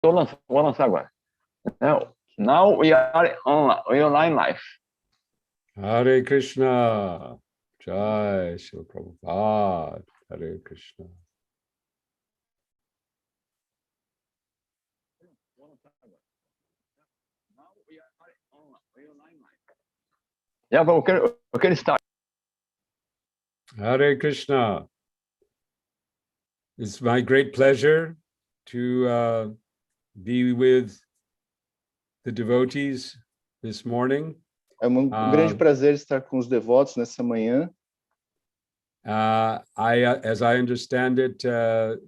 Vou lançar agora. Now we are online live. Hare Krishna. Jai Srila Prabhupada. Hare Krishna. Yeah, but okay, start. Hare Krishna. It's my great pleasure to be with the devotees this morning. É grande prazer estar com os devotos nessa manhã. As I understand it,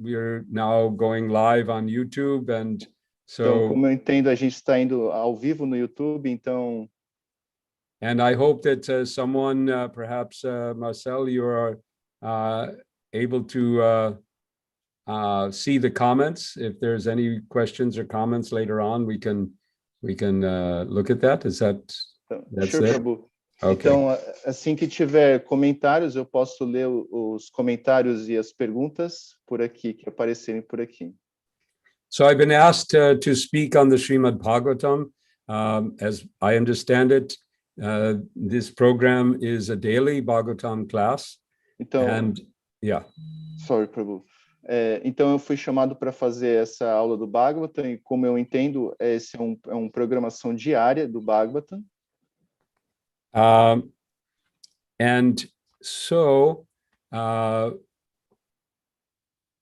we are now going live on YouTube, and so. Então, como eu entendo, a gente está indo ao vivo no YouTube, então. And I hope that someone, perhaps Marcel, you are able to see the comments. If there's any questions or comments later on, we can look at that. Is that? That's sure, it? Prabhu. Okay. Então, assim que tiver comentários, eu posso ler os comentários e as perguntas por aqui, que aparecerem por aqui. So I've been asked to speak on the Srimad Bhagavatam. As I understand it, this program is a daily Bhagavatam class. Então, and yeah. Sorry, Prabhu. Então eu fui chamado para fazer essa aula do Bhagavatam, e como eu entendo, esse é uma programação diária do Bhagavatam. And so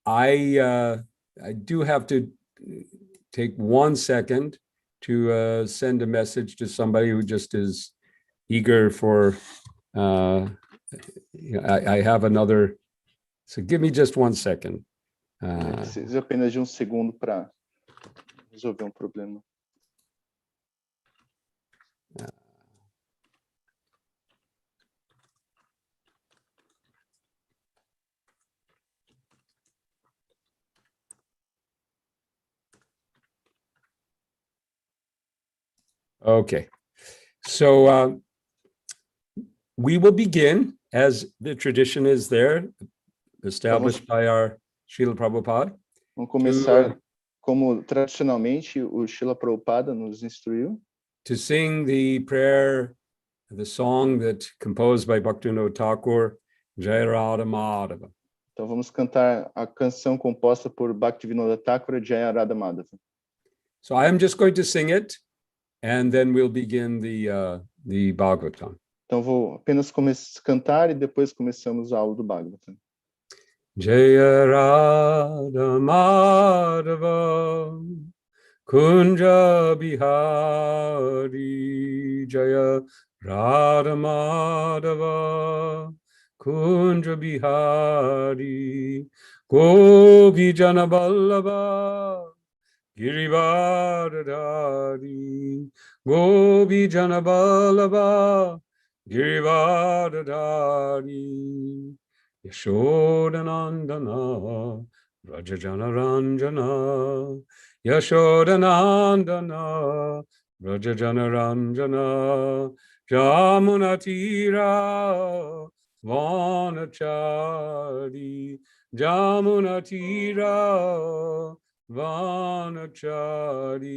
I do have to take 1 second to send a message to somebody who just is eager for, I have another, so give me just 1 second. Preciso apenas de segundo para resolver problema. Okay, so we will begin as the tradition is there, established by our Srila Prabhupada. Vamos começar como tradicionalmente o Srila Prabhupada nos instruiu. To sing the prayer, the song that composed by Bhaktivinoda Thakur, Jai Radha Madhava. Então vamos cantar a canção composta por Bhaktivinoda Thakur, Jai Radha Madhava. So I am just going to sing it, and then we'll begin the Bhagavatam. Então vou apenas cantar e depois começamos a aula do Bhagavatam. Jaya Radha Madhava Kunja Bihari Jaya Radha Madhava Kunja Bihari Gopi Jana Vallabha Girivardhari Gopi Jana Vallabha Girivardhari Yashodanandana Rajajana Ranjana Yashodanandana Rajajana Ranjana Jamunatira Vanachari Jamunatira Vanachari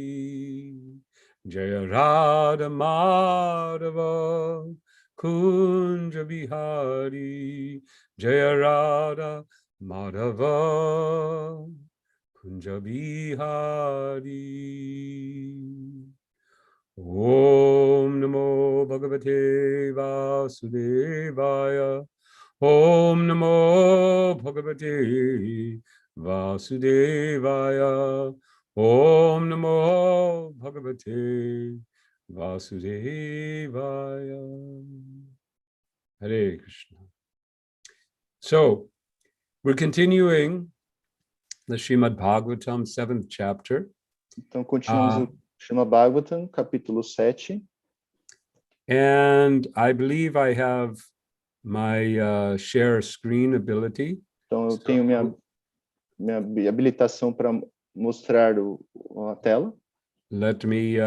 Jaya Radha Madhava Kunja Bihari Jaya Radha Madhava Kunja Bihari. Om Namo Bhagavate Vasudevaya. Om Namo Bhagavate Vasudevaya. Om Namo Bhagavate Vasudevaya. Hare Krishna. So, we're continuing the Srimad Bhagavatam, 7th chapter. Então, continuamos o Srimad Bhagavatam, capítulo 7. And I believe I have my share screen ability. Então, eu tenho minha habilitação para mostrar a tela. Let me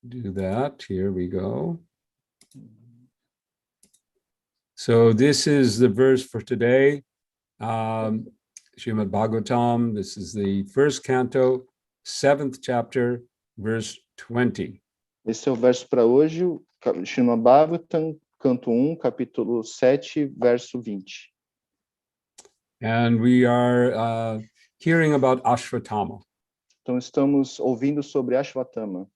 do that. Here we go. So this is the verse for today. Srila Srimad Bhagavatam. This is the first canto, 7th chapter, verse 20. Esse é o verso para hoje, o Srimad Bhagavatam, canto 1, capítulo 7, verso 20. And we are hearing about Ashvatthama. Então, estamos ouvindo sobre Ashvatthama.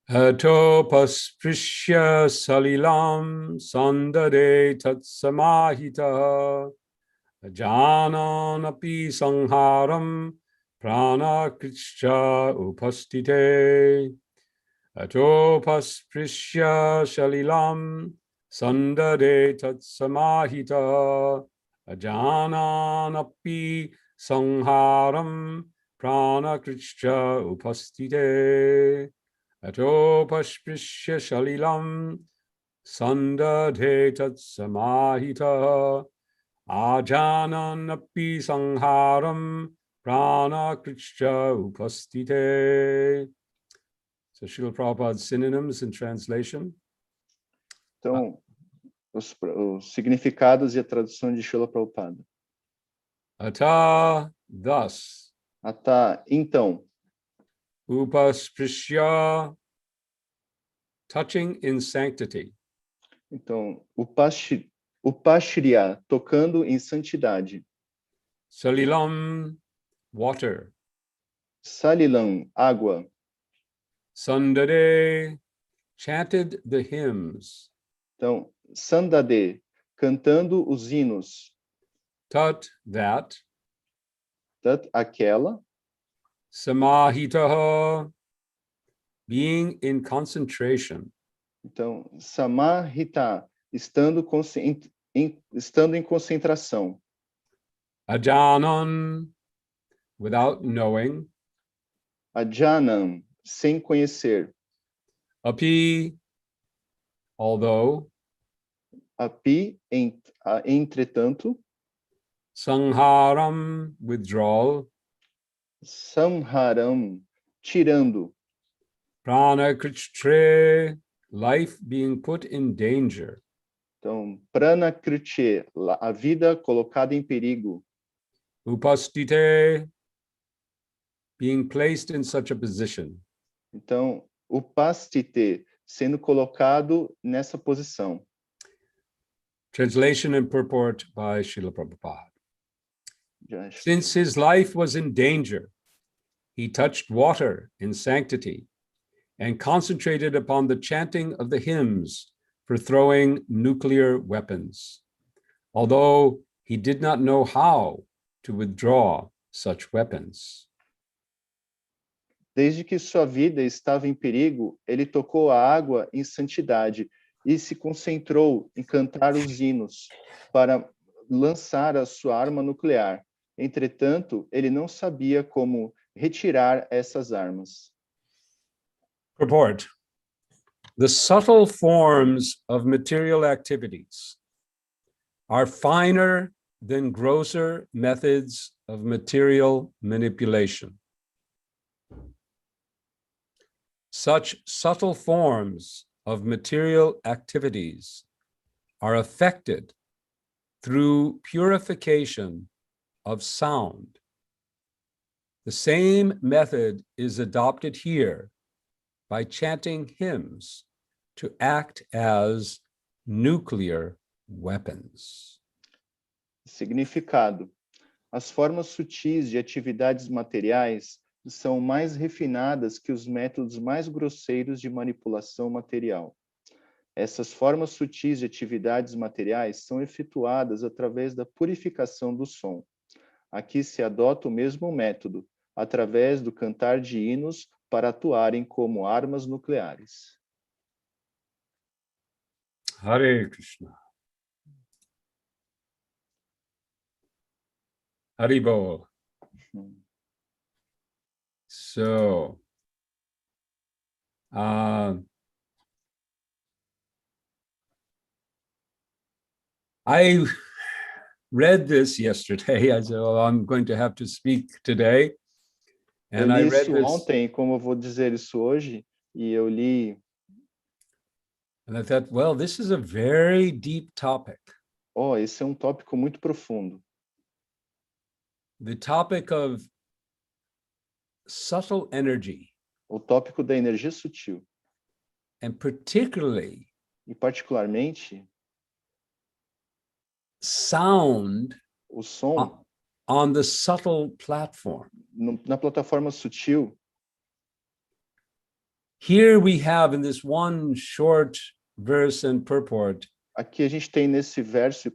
Ato pasprishya salilam sandade tatsamahita ajanan api sangharam pranakritcha upastite. Ato pasprishya salilam sandade tatsamahita ajanan api sangharam pranakritcha upastite. Ato pasprishya shalilam sandadhe tatsamahita ajananapi sangharam pranakritcha upastite. So Srila Prabhupada's synonyms in translation. Então, os significados e a tradução de Srila Prabhupada. Ata, thus. Ata, então. Upasprishya, touching in sanctity. Então, upashriya, tocando em santidade. Salilam, water. Salilam, água. Sandade, chanted the hymns. Então, sandade, cantando os hinos. Tat, that. Tat, aquela. Samahitaha, being in concentration. Então, samahita, estando em concentração. Ajanan, without knowing. Ajanam, sem conhecer. Api, although. Api, entretanto. Sangharam, withdrawal. Samharam, tirando. Pranakritre, life being put in danger. Então, pranakritre, a vida colocada em perigo. Upastite, being placed in such a position. Então, upastite, sendo colocado nessa posição. Translation and purport by Srila Prabhupada. Just. Since his life was in danger, he touched water in sanctity and concentrated upon the chanting of the hymns for throwing nuclear weapons, although he did not know how to withdraw such weapons. Desde que sua vida estava em perigo, ele tocou a água em santidade e se concentrou em cantar os hinos para lançar a sua arma nuclear. Entretanto, ele não sabia como retirar essas armas. Purport. The subtle forms of material activities are finer than grosser methods of material manipulation. Such subtle forms of material activities are affected through purification of sound. The same method is adopted here by chanting hymns to act as nuclear weapons. Significado. As formas sutis de atividades materiais são mais refinadas que os métodos mais grosseiros de manipulação material. Essas formas sutis de atividades materiais são efetuadas através da purificação do som. Aqui se adota o mesmo método, através do cantar de hinos para atuarem como armas nucleares. Hare Krishna. Haribol. So, I read this yesterday. I said, well, I'm going to have to speak today. And I li read isso this, ontem, como eu vou dizer isso hoje, e eu li. and I thought, well, this is a very deep topic. Esse é um tópico muito profundo. the topic of subtle energy, o tópico da energia sutil, and particularly e particularmente sound o som on the subtle platform. na plataforma sutil. Here we have in this one short verse and purport Aqui a gente tem nesse verso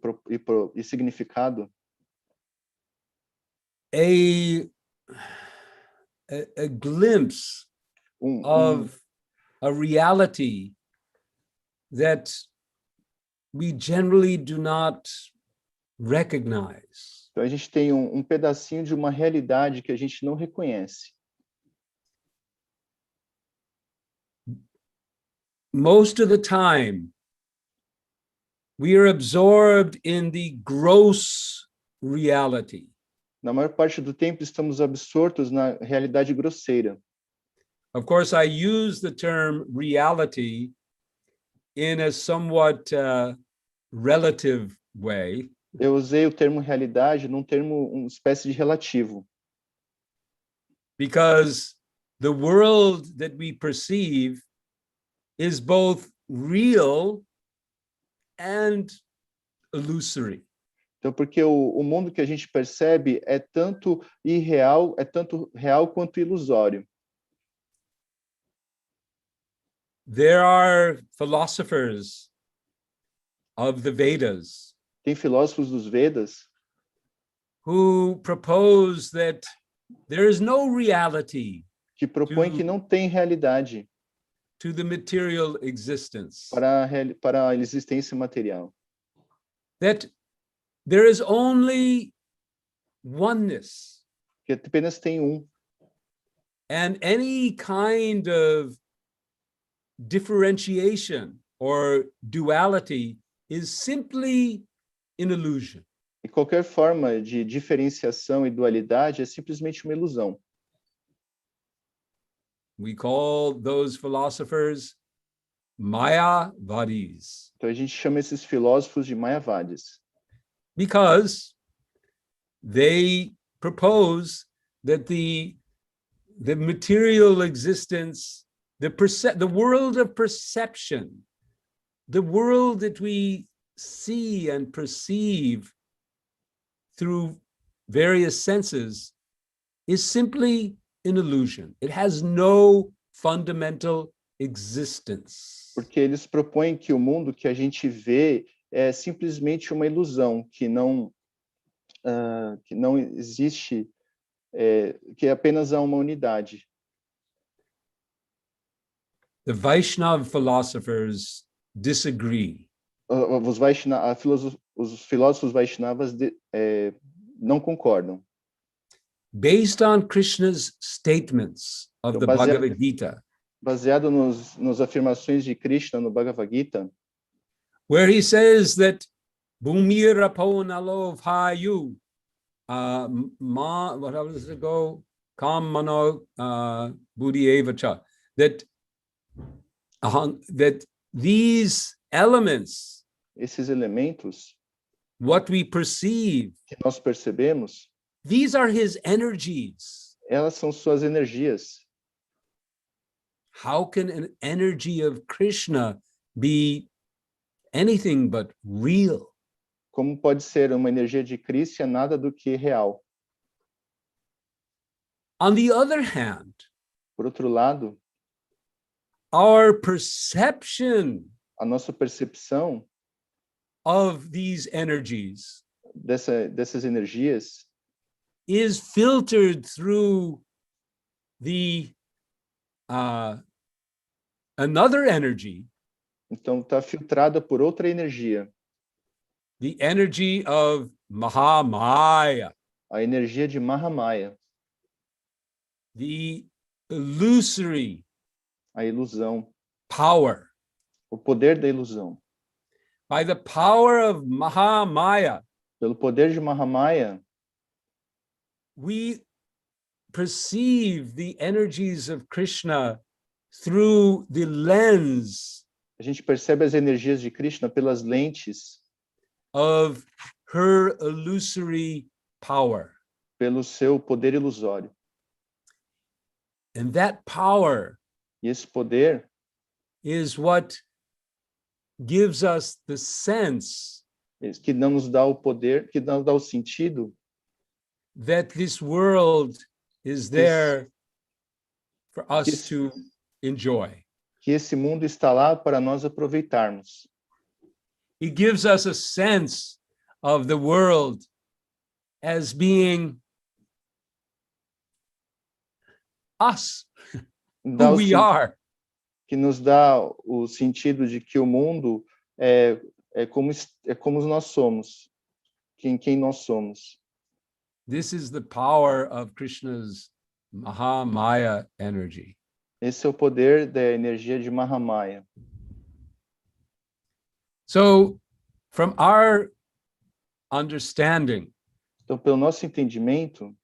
e significado a glimpse of a reality that we generally do not recognize. Então a gente tem um pedacinho de uma realidade que a gente não reconhece. Most of the time, we are absorbed in the gross reality. Na maior parte do tempo estamos absortos na realidade grosseira. Of course, I use the term reality in a somewhat relative way. Eu usei o termo realidade num termo, uma espécie de relativo. Because the world that we perceive is both real and illusory. Então, porque o mundo que a gente percebe é tanto irreal, é tanto real quanto ilusório. There are philosophers of the Vedas Tem filósofos dos Vedas who propose that there is no reality que propõem que não tem realidade to the material existence. para a existência material. That there is only oneness. Que apenas tem And any kind of differentiation or duality is simply an illusion. E qualquer forma de diferenciação e dualidade é simplesmente uma ilusão. We call those philosophers Mayavadis. Então a gente chama esses filósofos de Mayavadis. Because they propose that the material existence, the world of perception, the world that we see and perceive through various senses is simply an illusion. It has no fundamental existence. Porque eles propõem que o mundo que a gente vê é simplesmente uma ilusão, que não existe, que apenas há uma unidade. The Vaishnava philosophers disagree. Os filósofos Vaishnavas não concordam. Based on Krishna's statements of the Bhagavad Gita, baseado nas afirmações de Krishna no Bhagavad Gita, where he says that Bhumir Apo Nalo Bhayu what does it go? Kam Mano Buddhi Evacha, that these elements, esses elementos, what we perceive, que nós percebemos, these are his energies. Elas são suas energias. How can an energy of Krishna be anything but real? Como pode ser uma energia de Krishna nada do que real? On the other hand, por outro lado, our perception, a nossa percepção of these energies, dessas energias, is filtered through the another energy. Então está filtrada por outra energia. The energy of Mahamaya. A energia de Mahamaya. The illusory. A ilusão. Power. O poder da ilusão. By the power of Mahamaya. Pelo poder de Mahamaya, we perceive the energies of Krishna through the lens. A gente percebe as energias de Krishna pelas lentes of her illusory power. pelo seu poder ilusório. And that power E esse poder is what gives us the sense que não nos dá o poder, que não nos dá o sentido that this world is there for us to enjoy. que esse mundo está lá para nós aproveitarmos. It gives us a sense of the world as being us, Dá who o we sen- are. que nos dá o sentido de que o mundo é como nós somos, quem nós somos. This is the power of Krishna's Mahamaya energy. Esse é o poder da energia de Mahamaya. So, from our understanding, Então, pelo nosso entendimento,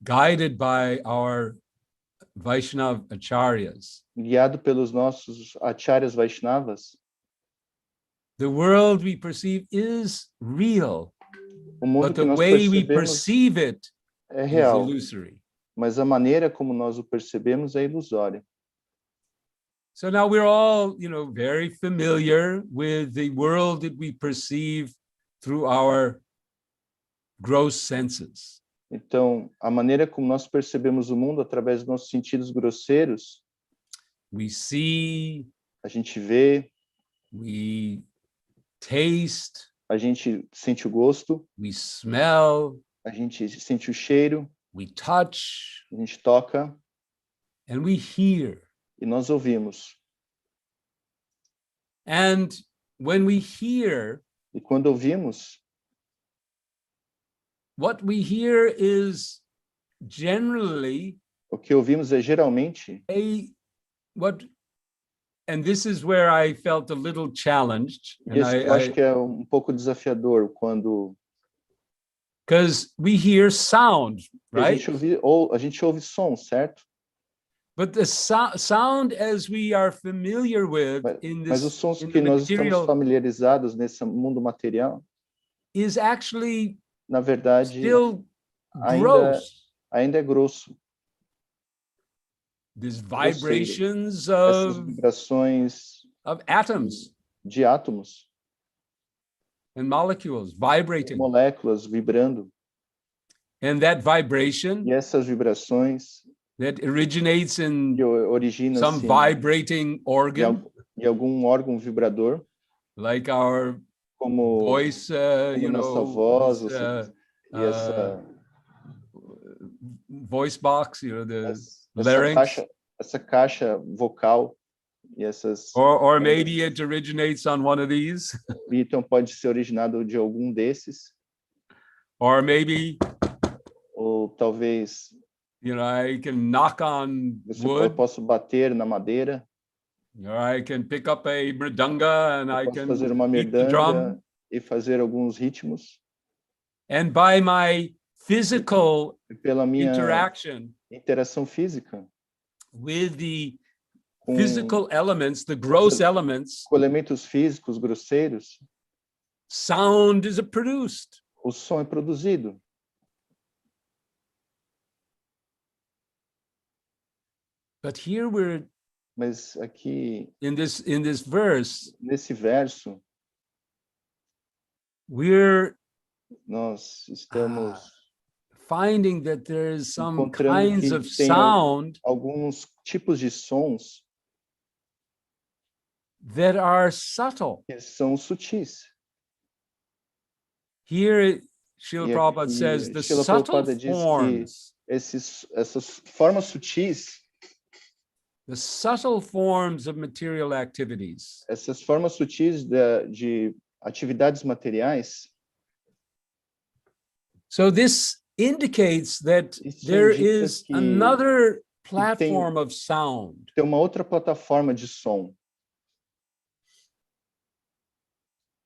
guided by our Vaishnava acharyas, guiado pelos nossos acharyas Vaishnavas, the world we perceive is real, o mundo but que the nós way we percebemos perceive it é is real, illusory. mas a maneira como nós o percebemos é ilusória. So now we're all, very familiar with the world that we perceive through our gross senses. Então, a maneira como nós percebemos o mundo através dos nossos sentidos grosseiros, We see, a gente vê, we taste, a gente sente o gosto, we smell, a gente sente o cheiro, we touch, a gente toca and we hear. e nós ouvimos. And when we hear, E quando ouvimos, what we hear is generally o que ouvimos é geralmente, and this is where I felt a little challenged, e isso eu acho que é um pouco desafiador, quando because we hear sound, right? a gente ouve som, certo? But the sound as we are familiar with Mas os sons que nós estamos familiarizados nesse mundo material, is actually na verdade, still gross. ainda é grosso. These vibrations Essas vibrações of atoms de átomos, and molecules vibrating. moléculas vibrando. And that vibration E essas vibrações that originates in some vibrating organ, em algum órgão vibrador, like our como voice, nossa voz, e essa voice box, the larynx, essa caixa vocal e essas. or maybe it originates on one of these. Então pode ser originado de algum desses. Or maybe, ou talvez, I can knock on wood. Eu posso bater na madeira. Or I can pick up a mridanga and I can fazer uma beat the drum. E fazer alguns ritmos. And by my physical pela minha interação física with the physical elements, the gross elements, com elementos físicos grosseiros, sound is produced. O som é produzido. But here we're Mas aqui in this verse, nesse verso, nós estamos finding that there is some kinds of sound alguns tipos de sons that are subtle. Que são sutis. Here, Srila Prabhupada says the subtle forms. Essas formas sutis. The subtle forms of material activities. Essas formas sutis de atividades materiais. So this indicates that there is another platform of sound. Tem uma outra plataforma de som.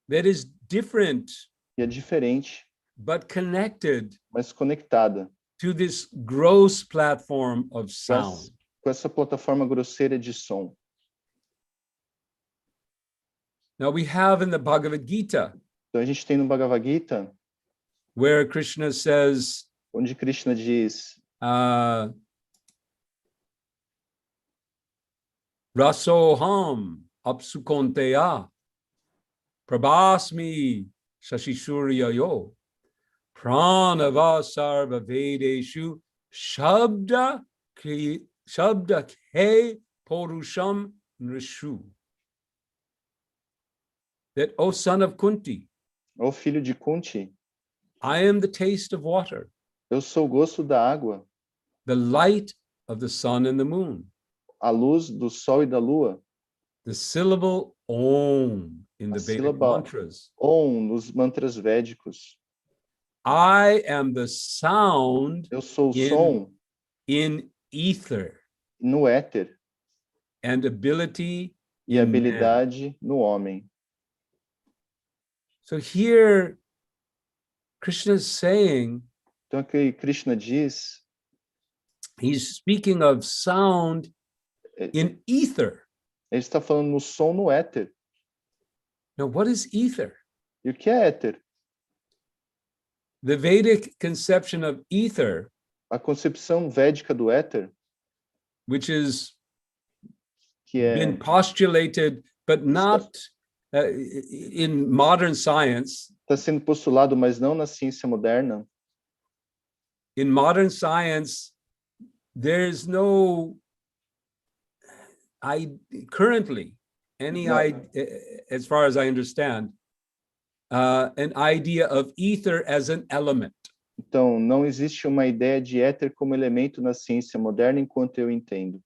That is different. E é diferente. But connected. Mas conectada. To this gross platform of sound. Com essa plataforma grosseira de som. Now we have in the Bhagavad Gita. Então a gente tem no Bhagavad Gita where Krishna says, onde Krishna diz, Rasoham apsukonteya prabhasmi shashisuryayo pranava sarva vedeshu shabda ke porusham nrishu. That, O son of Kunti, ó filho de Kunti, I am the taste of water, eu sou o gosto da água, the light of the sun and the moon, a luz do sol e da lua, the syllable Om in a the Vedic sílaba mantras. Om nos mantras védicos. I am the sound Eu sou o in- som in ether no éter and ability e in man. habilidade no homem. So here, Krishna is saying, Então aqui Krishna diz, he's speaking of sound in ether. ele está falando no som no éter. Now, what is ether? E o que é éter? The Vedic conception of ether, A concepção védica do éter, which is que é been postulated, but not in modern science. está sendo postulado, mas não na ciência moderna. In modern science, there's no currently any as far as I understand, an idea of ether as an element. Então, não existe uma ideia de éter como elemento na ciência moderna, enquanto eu entendo.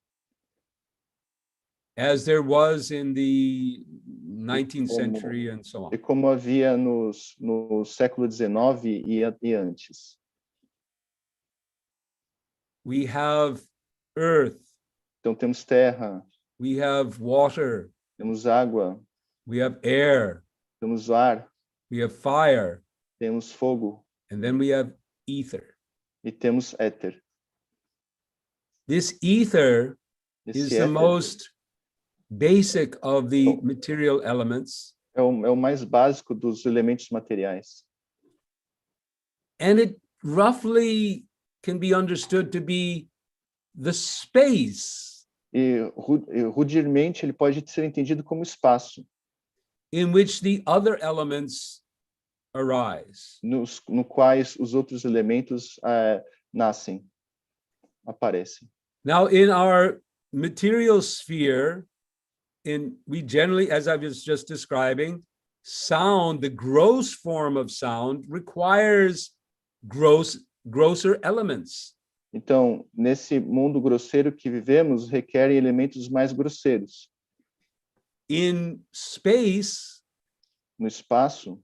As there was in the 19th century and so on. E como havia no século XIX e antes. We have earth, Então, temos terra, we have water, temos água, we have air, temos ar, we have fire, temos fogo and then we have ether. e temos éter. This ether Esse is the éter most basic of the material elements, é o mais básico dos elementos materiais. and it roughly can be understood to be the space E rudimente ele pode ser entendido como espaço, in which the other elements arise. no quais os outros elementos nascem, aparecem. Now, in our material sphere, we generally, as I was just describing, sound, the gross form of sound, requires grosser elements. Então, nesse mundo grosseiro que vivemos, requerem elementos mais grosseiros. In space, No espaço,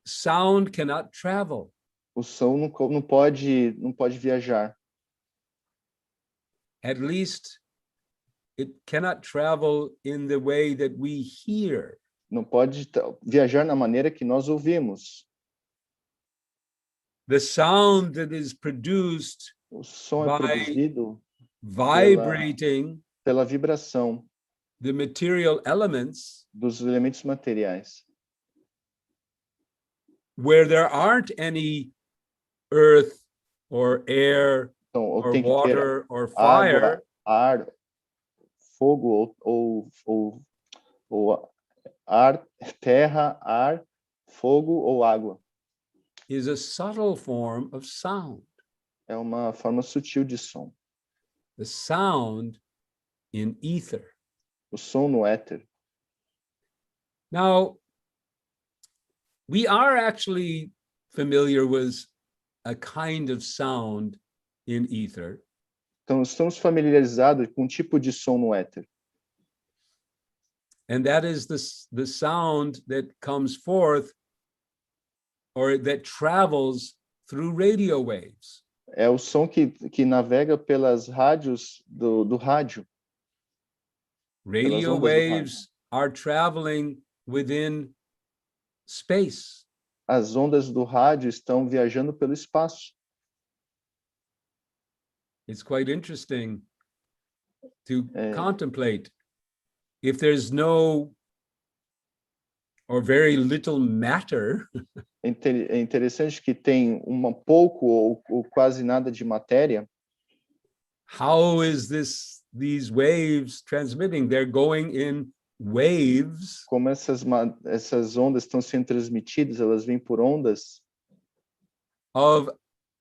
sound cannot travel. o som não pode viajar. At least it cannot travel in the way that we hear. Não pode viajar na maneira que nós ouvimos. The sound that is produced O som é produzido vibrating pela vibração the material elements dos elementos materiais, where there aren't any earth or air então, or tem que ter water or fire. água, ar, fogo ou ar, terra, ar, fogo ou água. Is a subtle form of sound. É uma forma sutil de som. The sound in ether. O som no éter. Now, we are actually familiar with a kind of sound in ether. Então, estamos familiarizados com um tipo de som no éter. And that is the sound that comes forth or that travels through radio waves. É o som que navega pelas rádios do rádio. Radio waves are traveling within space. As ondas do rádio estão viajando pelo espaço. It's quite interesting to contemplate if there's no or very little matter, É interessante que tem pouco ou quase nada de matéria. how is these waves transmitting? They're going in waves Como essas ondas estão sendo transmitidas, elas vêm por ondas of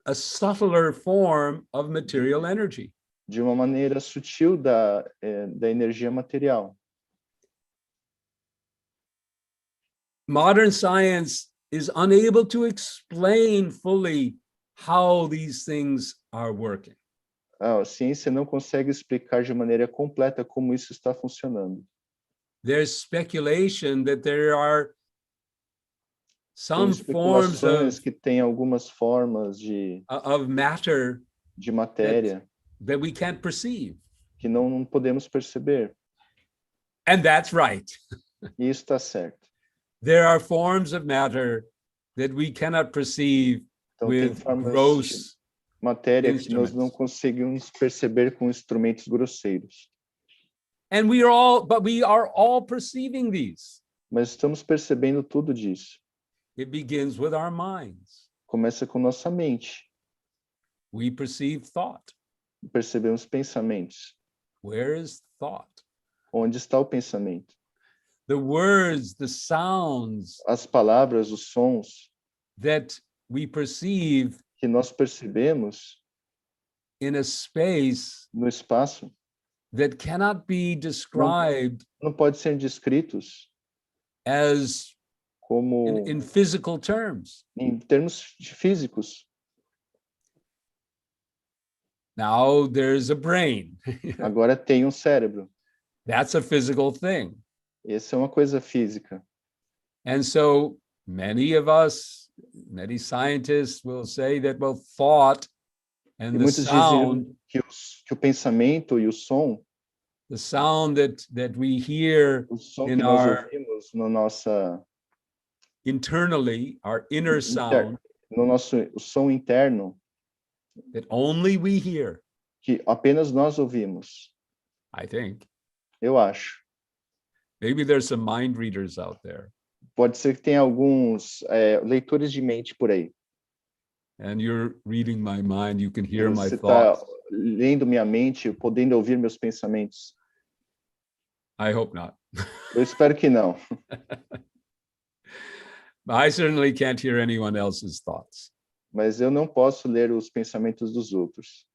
a subtler form of material energy. de uma maneira sutil da energia material. Modern science is unable to explain fully how these things are working. A ciência não consegue explicar de maneira completa como isso está funcionando. There's speculation that there are Tem some forms especulações que tem algumas formas of matter de matéria that we can't perceive. que não podemos perceber. And that's right. E isso está certo. There are forms of matter that we cannot perceive Então, tem with formas de gross matéria que nós instruments. não conseguimos perceber com instrumentos grosseiros. And we are all perceiving these. Mas estamos percebendo tudo disso. It begins with our minds. Começa com nossa mente. We perceive thought. Percebemos pensamentos. Where is thought? Onde está o pensamento? The words, the sounds As palavras, os sons that we perceive que nós percebemos in a space no espaço that cannot be described não podem ser descritos as como in physical terms. em termos físicos. Now there's a brain. Agora tem um cérebro. That's a physical thing. Essa é uma coisa física. And so many of us, many scientists will say that, well, thought E and the muitos sound, diziam que o pensamento e o som, the sound that we hear o som in que nós our ouvimos no nossa internally, our inner sound, o som interno, that only we hear, que apenas nós ouvimos, I think. eu acho. Maybe there's some mind readers out there, Pode ser que tenha alguns leitores de mente por aí. and you're reading my mind, you can E hear my você está thoughts. lendo minha mente, podendo ouvir meus pensamentos. I hope not. Eu espero que não. I certainly can't hear anyone else's thoughts. Mas eu não posso ler os pensamentos dos outros.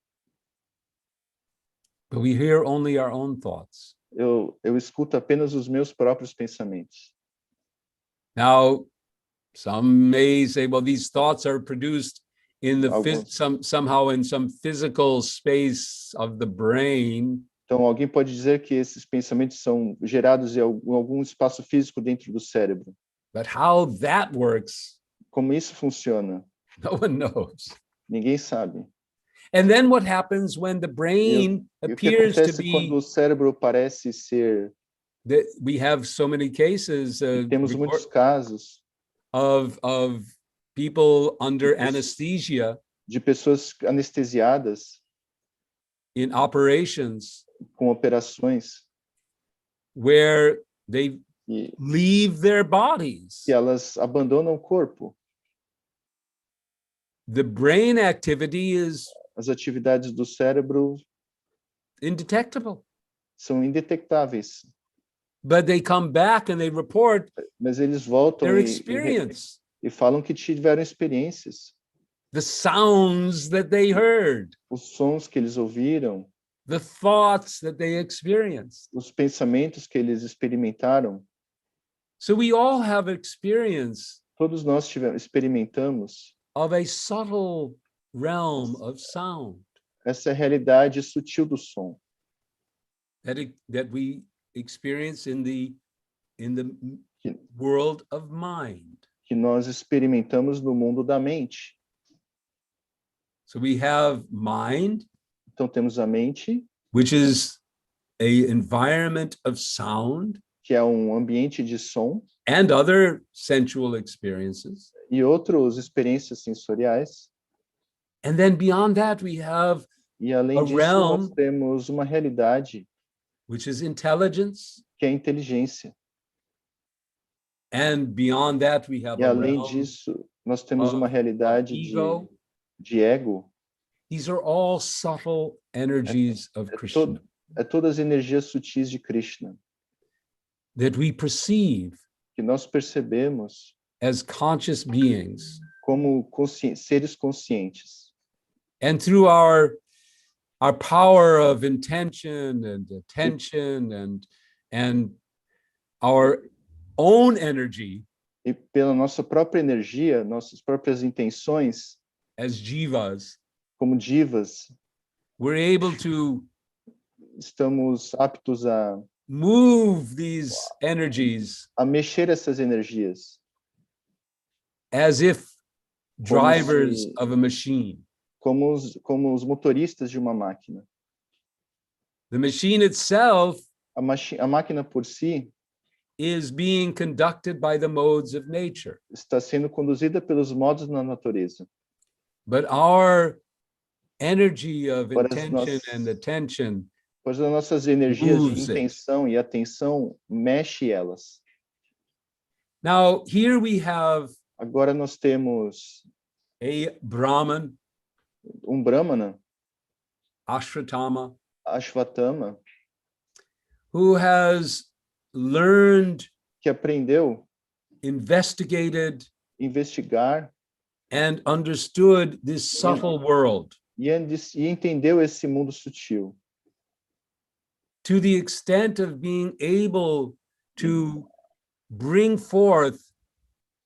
But we hear only our own thoughts. Eu escuto apenas os meus próprios pensamentos. Now, some may say, well, these thoughts are produced in the somehow in some physical space of the brain. Então, alguém pode dizer que esses pensamentos são gerados em algum espaço físico dentro do cérebro. But how that works, Como isso funciona? no one knows. Ninguém sabe. And then what happens when the brain E o que appears to acontece quando be o cérebro parece ser... that we have so many cases Temos muitos casos of people under anesthesia de pessoas anestesiadas in operations com operações where they e leave their bodies. que elas abandonam o corpo. The brain activity is As atividades do cérebro indetectable, são indetectáveis, but they come back and they report mas eles voltam their e experience, falam que tiveram experiências. the sounds that they heard, Os sons que eles ouviram, the thoughts that they experienced. os pensamentos que eles experimentaram. So we all have experience Todos nós experimentamos of a subtle realm of sound essa realidade sutil do som that we experience in the world of mind. que nós experimentamos no mundo da mente. So we have mind, Então temos a mente, which is a environment of sound que é um ambiente de som, and other sensual experiences. e outras experiências sensoriais. And then beyond that, we have E além A disso, realm. nós temos uma realidade which is intelligence, que é a inteligência. And beyond that, we have E a além realm disso, nós temos uma of realidade ego. de ego. These are all subtle energies of Krishna É todas as energias sutis de Krishna that we perceive que nós percebemos as conscious beings. como seres conscientes. And through our power of intention and attention and our own energy E pela nossa própria energia, nossas próprias intenções, as jivas, como divas, we're able to estamos aptos a move these energies mexer essas energias, as if como drivers se- of a machine. como os motoristas de uma máquina. The machine itself A máquina por si is being conducted by the modes of nature, está sendo conduzida pelos modos da natureza. but our energy of Para as intention nossas- and attention Pois as nossas energias de moves it. intenção e atenção mexe elas. Now, here we have Agora nós temos a Brahman, Brahmana, Ashratama, Ashvatthama, who has learned, que aprendeu investigated, investigar and understood this subtle world e entendeu esse mundo sutil, to the extent of being able to bring forth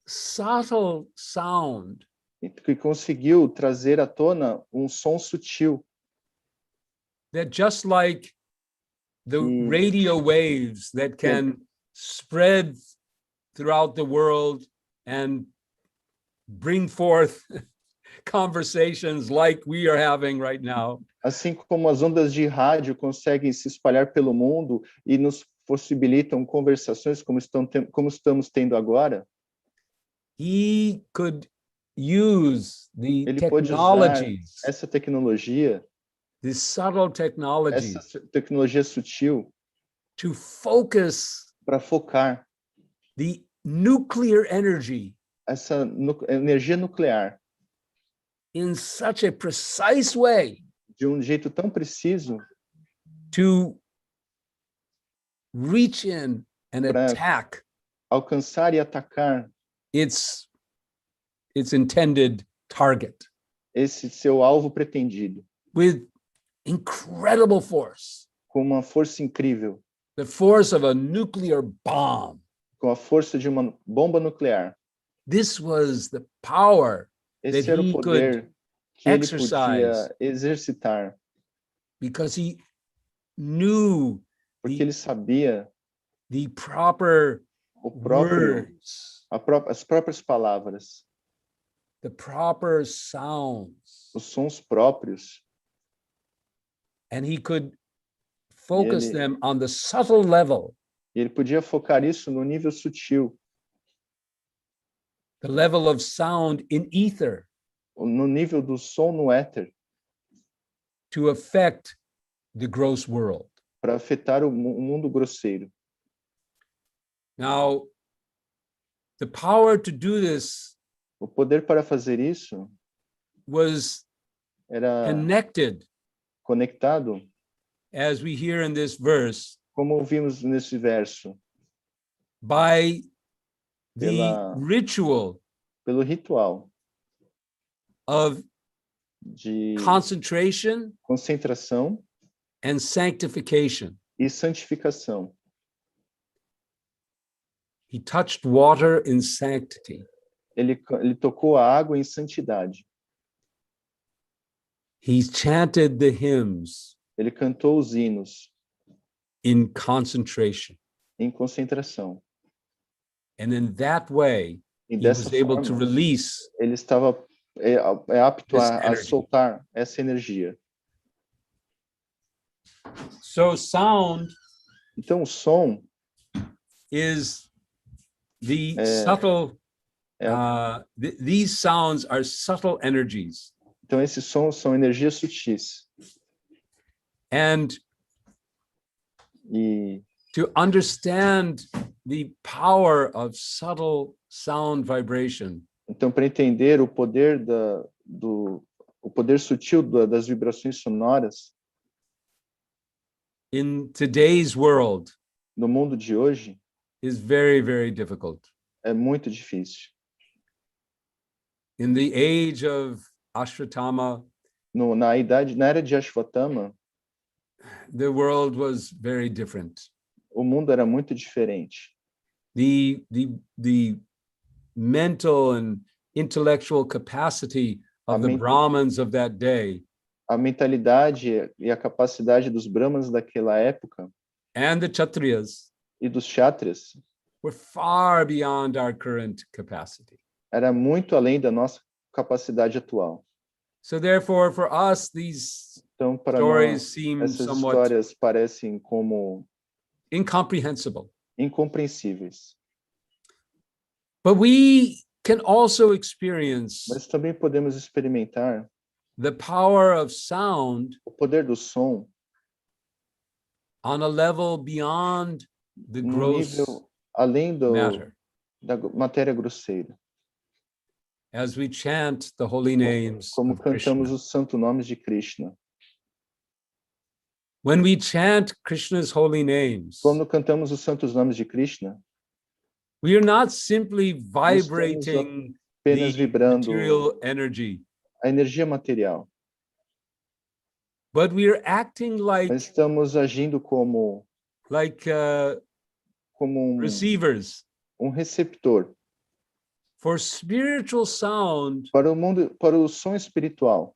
subtle sound que conseguiu trazer à tona som sutil, that just like the E- radio waves that can spread throughout the world and bring forth conversations like we are having right now, assim como as ondas de rádio conseguem se espalhar pelo mundo e nos possibilitam conversações como estamos tendo agora, he could use the ele pode usar technologies, essa tecnologia, this subtle technology, essa tecnologia sutil, to focus para focar the nuclear energy essa energia nuclear in such a precise way de jeito tão preciso to reach in and Pra- attack alcançar e atacar its intended target esse seu alvo pretendido with incredible force, com uma força incrível, the force of a nuclear bomb. com a força de uma bomba nuclear. This was the power Esse that era o he poder que ele exercise. podia exercitar, because he knew porque ele sabia the proper o próprio, words, as próprias palavras, the proper sounds, os sons próprios, and he could focus ele- them on the subtle level, e ele podia focar isso no nível sutil, the level of sound in ether, no nível do som no éter, to affect the gross world. para afetar o mundo grosseiro. Now, the power to do this O poder para fazer isso was era connected, conectado, as we hear in this verse, como ouvimos nesse verso, by the Pela- ritual pelo ritual of de concentration concentração and sanctification. e santificação. He touched water in sanctity. Ele tocou a água em santidade. He chanted the hymns Ele cantou os hinos in concentration. em concentração. And in that way, E he dessa was able to forma, release ele estava apto This a energy. soltar essa energia. So sound Então, o som is the É- subtle, é- these sounds are subtle energies. então esses sons são energias sutis. And E to understand the power of subtle sound vibration. Então, para entender o poder o poder sutil das vibrações sonoras In today's world no mundo de hoje, is very, very difficult. é muito difícil. In the age of Ashwatthama, Na era de Ashwatthama, the world was very different. o mundo era muito diferente. The mental and intellectual capacity of the Brahmins of that day, A mentalidade e a capacidade dos brahmanas daquela época and the Kshatriyas, e dos kshatriyas were far beyond our current capacity. era muito além da nossa capacidade atual. So therefore, for us, these Então, para stories nós, seem essas somewhat histórias parecem como incomprehensible. incompreensíveis. But we can also experience Mas também podemos experimentar the power of sound o poder do som on a level beyond the no gross nível além matter. da matéria grosseira. As we chant the holy names Como of cantamos Krishna. os santos nomes de Krishna. When we chant Krishna's holy names, Quando cantamos os santos nomes de Krishna, we are not simply não estamos vibrating apenas the vibrando material energy, a energia material, but we are acting like mas estamos agindo como receivers receptor for spiritual sound, para o mundo, para o som espiritual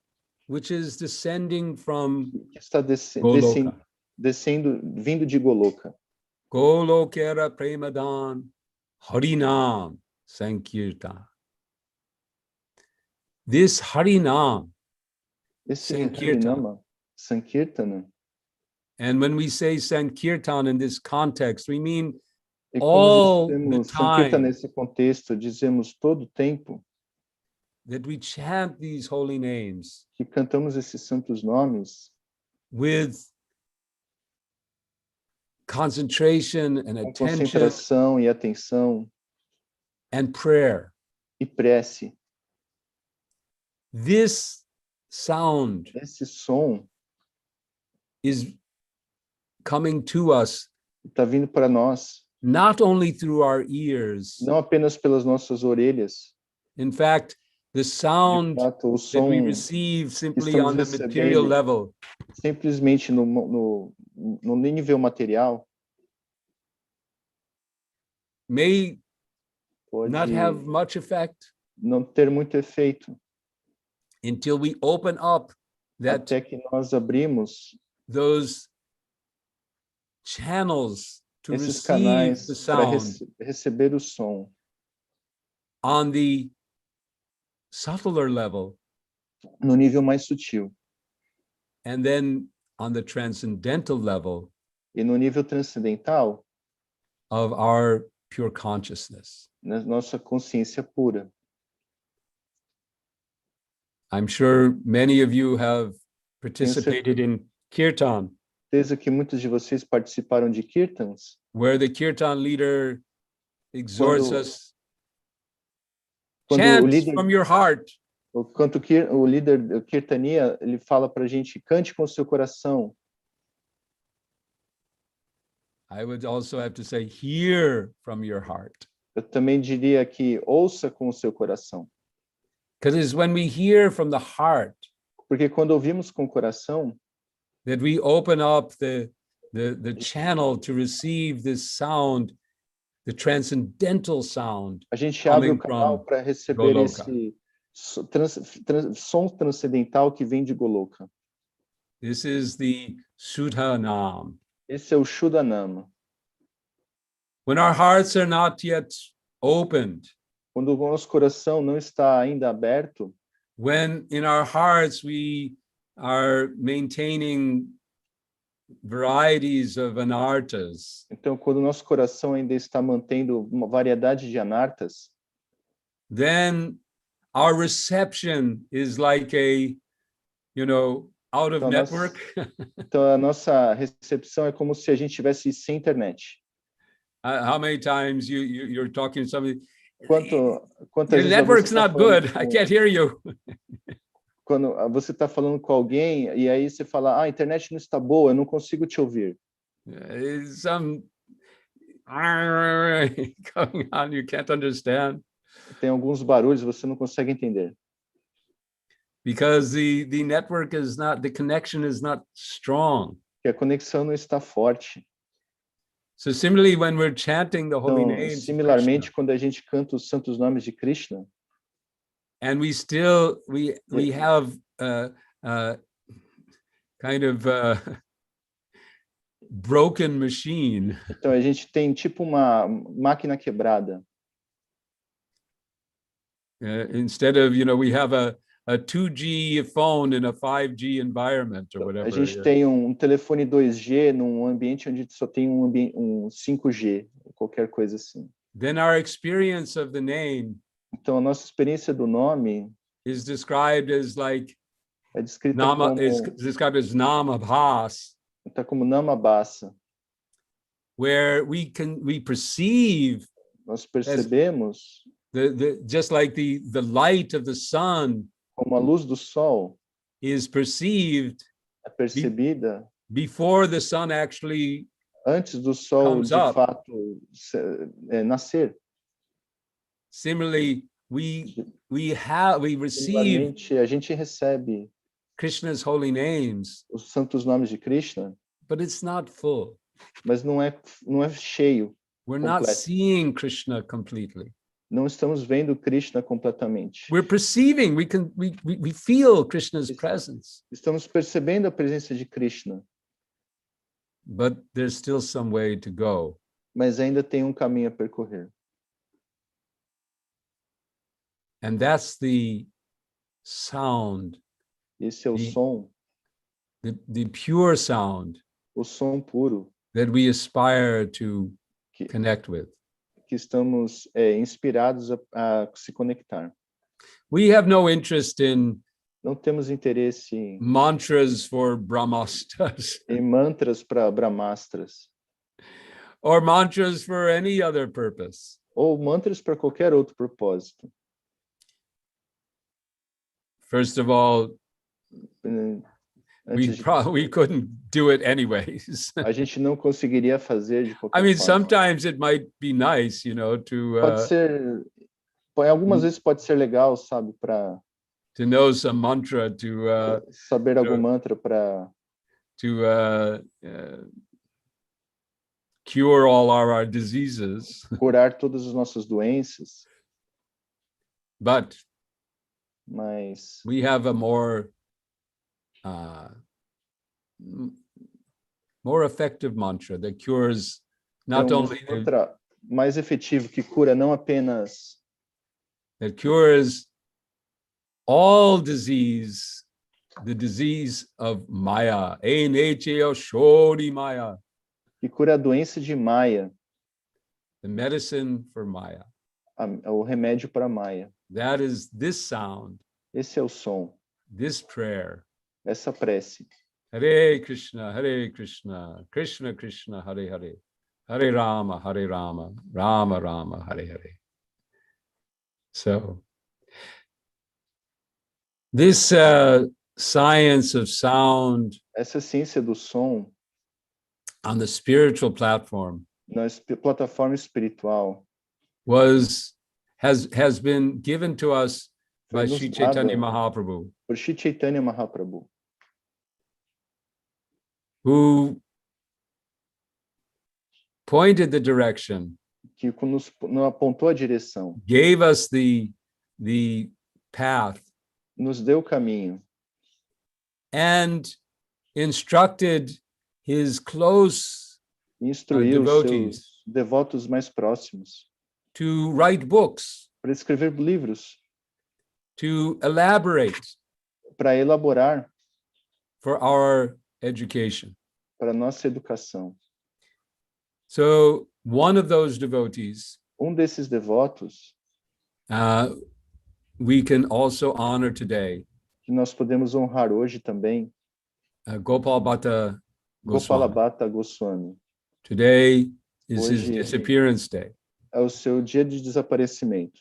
which is descending from que está Goloka. descendo, vindo de Goloka. Golokera Premadan Harinam Sankirtan. This Harinam, Esse Sankirtan. Harinama, Sankirtana, And when we say Sankirtan in this context, we mean e all quando the dizemos Sankirtana time nesse contexto, dizemos todo o tempo that we chant these holy names que cantamos esses santos nomes with concentration and com attention concentração e atenção and prayer. e prece. This sound Esse som is coming to us está vindo para nós, not only through our ears. não apenas pelas nossas orelhas. In fact, the De sound fato, o that som we receive simply estamos on the material recebendo level simplesmente no nível material may pode not have much effect não ter muito efeito until we open up that até que nós abrimos those channels to esses receive canais the para sound receber o som on the subtler level, no nível mais sutil and then on the transcendental level e no nível transcendental of our pure consciousness. na nossa consciência pura. I'm sure many of you have participated in kirtan, Certeza que muitos de vocês participaram de kirtans, where the kirtan leader exhorts Quando- us, quando chant o líder from your heart. Enquanto o líder da Kirtania, ele fala para a gente, cante com o seu coração. I would also have to say, hear from your heart. Eu também diria que ouça com o seu coração. Because it's when we hear from the heart Porque quando ouvimos com o coração, that we open up the channel to receive this sound, the transcendental sound. a gente abre o Coming canal from para receber Goloka. esse som transcendental que vem de Goloka. This is the Sudha Nam. Esse é o Shuddhanama. When our hearts are not yet opened, Quando o nosso coração não está ainda aberto, when in our hearts we are maintaining varieties of anartas, então quando o nosso coração ainda está mantendo uma variedade de anartas, then our reception is like a out of Então, network. Então, a nossa recepção é como se a gente tivesse sem internet. How many times you're talking to somebody? Quantas Your vezes network's você tá not falando good. I can't hear you. quando você está falando com alguém e aí você fala, a internet não está boa, eu não consigo te ouvir. Some going on, you can't understand. Tem alguns barulhos, você não consegue entender. Because the network is not, the connection is not strong. Que a conexão não está forte. So similarly, when we're chanting the holy Então, names, similarmente, quando a gente canta os santos nomes de Krishna, and we still we have kind of broken machine. Então a gente tem tipo uma máquina quebrada. Instead of, we have a 2G phone in a 5G environment or whatever. A gente tem um telefone 2G num ambiente onde só tem um 5G, qualquer coisa assim. Then our experience of the name Então a nossa experiência do nome is described as like é descrita nama, como is described as namabhas, está como namabasa. where we perceive Nós percebemos just like the light of the sun como a luz do sol is perceived é percebida before the sun actually antes do sol de fato nascer. Similarly, we receive A gente recebe Krishna's holy names, os santos nomes de Krishna, but it's not full. mas não é cheio. We're not completo. seeing Krishna completely. Não estamos vendo Krishna completamente. We're perceiving, we feel Krishna's presence. Estamos percebendo a presença de Krishna. But there's still some way to go. Mas ainda tem um caminho a percorrer. And that's the sound. Esse é o som. The pure sound. O som puro. That we aspire to connect with. Que estamos inspirados a se conectar. We have no interest in não temos interesse em mantras for brahmastras. Em mantras para brahmastras. Or mantras for any other purpose. Ou mantras para qualquer outro propósito. First of all, we couldn't do it anyways. A gente não conseguiria fazer de qualquer I mean, forma. sometimes it might be nice, to pode ser, algumas vezes pode ser legal, sabe, para to know some mantra, to saber algum mantra para cure all our diseases. Curar todas as nossas doenças. Mas we have a more effective mantra that cures not only mantra mais efetivo que cura não apenas that cures all disease, the disease of Maya, Maya, que cura a doença de Maya, the medicine for Maya, o remédio para Maya. That is this sound. Esse é o som. This prayer. Essa prece. Hare Krishna, Krishna Krishna, Hare Hare, Hare Rama, Rama Rama, Hare Hare. So, this science of sound, essa ciência do som, on the spiritual platform, na plataforma espiritual, has been given to us by Sri Chaitanya Mahaprabhu. Por Sri Chaitanya Mahaprabhu. Who pointed the direction, que nos apontou a direção, gave us the path, nos deu o caminho, and instructed his close instruiu devotees, seus devotos mais próximos, to write books, para escrever livros, to elaborate, para elaborar, for our education, para nossa educação. So one of those devotees, desses devotos, we can also honor today, que nós podemos honrar hoje também, Gopal Bhatta Goswami. Gopalabhata Goswami. Today is his Hoje disappearance day. é o seu dia de desaparecimento.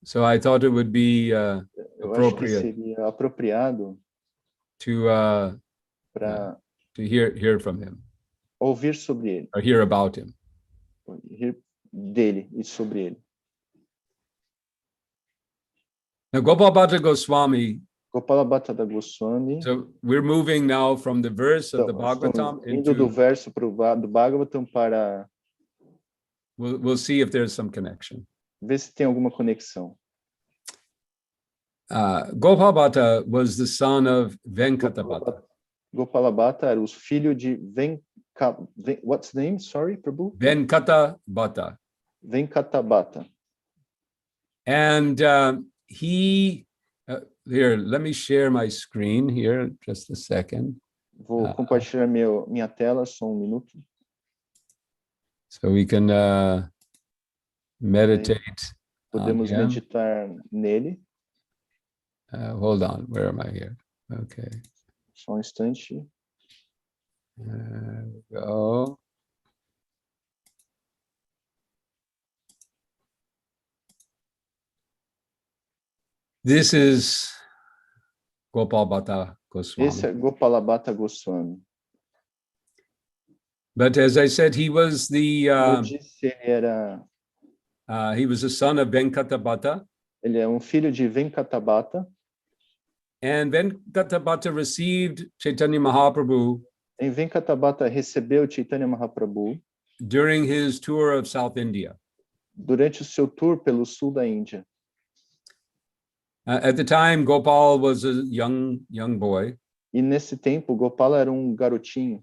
So I thought it would be Eu acho que appropriate seria apropriado to para hear from him ouvir sobre ele, or hear about him. ouvir dele e sobre ele. Now, Gopal Bhatta Goswami. Gopalabhata Goswami. So we're moving now from the verse of the Bhagavatam Indo do into. verso do Bhagavatam para. We'll see if there's some connection. Ver se tem alguma conexão. Gopal Bhatta was the son of Venkata Bhatta. Gopalabhata era o filho de what's the name? Sorry, Prabhu? Venkata Bhatta. Venkata Bhatta. And he, here, let me share my screen here, just a second. Vou compartilhar minha tela, só minuto. So we can meditate. Podemos meditar nele. Hold on, where am I here? Okay. Só instante. There we go. This is Gopal Bhatta Goswami. Esse é Gopalabhata Goswami. But as I said, he was the Eu disse, ele he was the son of Venkata Bhatta. Ele é filho de Venkata Bhatta. And Venkata Bhatta received Chaitanya Mahaprabhu. Em Venkata Bhatta recebeu Chaitanya Mahaprabhu during his tour of South India. Durante o seu tour pelo sul da Índia. At the time, Gopal was a young boy. E nesse tempo, Gopal era garotinho.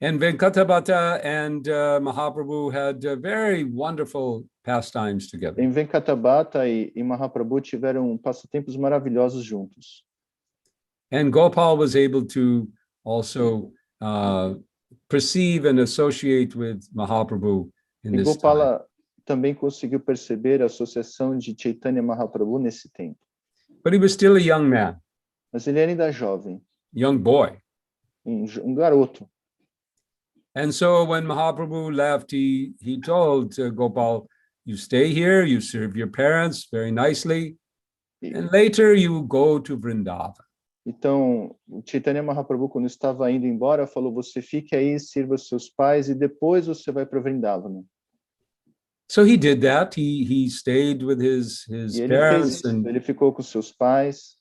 And Venkata Bhatta and Mahaprabhu had very wonderful pastimes together. Em Venkata Bhatta e Mahaprabhu tiveram passatempos maravilhosos juntos. And Gopal was able to also perceive and associate with Mahaprabhu in this Gopala time. Também conseguiu perceber a associação de Chaitanya Mahaprabhu nesse tempo. But he was still a young man. Mas ele era ainda jovem. Young boy. Garoto. And so when Mahaprabhu left, he told Gopal, you stay here, you serve your parents very nicely, and later you go to Vrindavan. Então, Chaitanya Mahaprabhu, quando estava indo embora, falou, você fique aí, sirva seus pais, e depois você vai para Vrindavana. So he did that. He stayed with his parents and ele ficou com seus pais.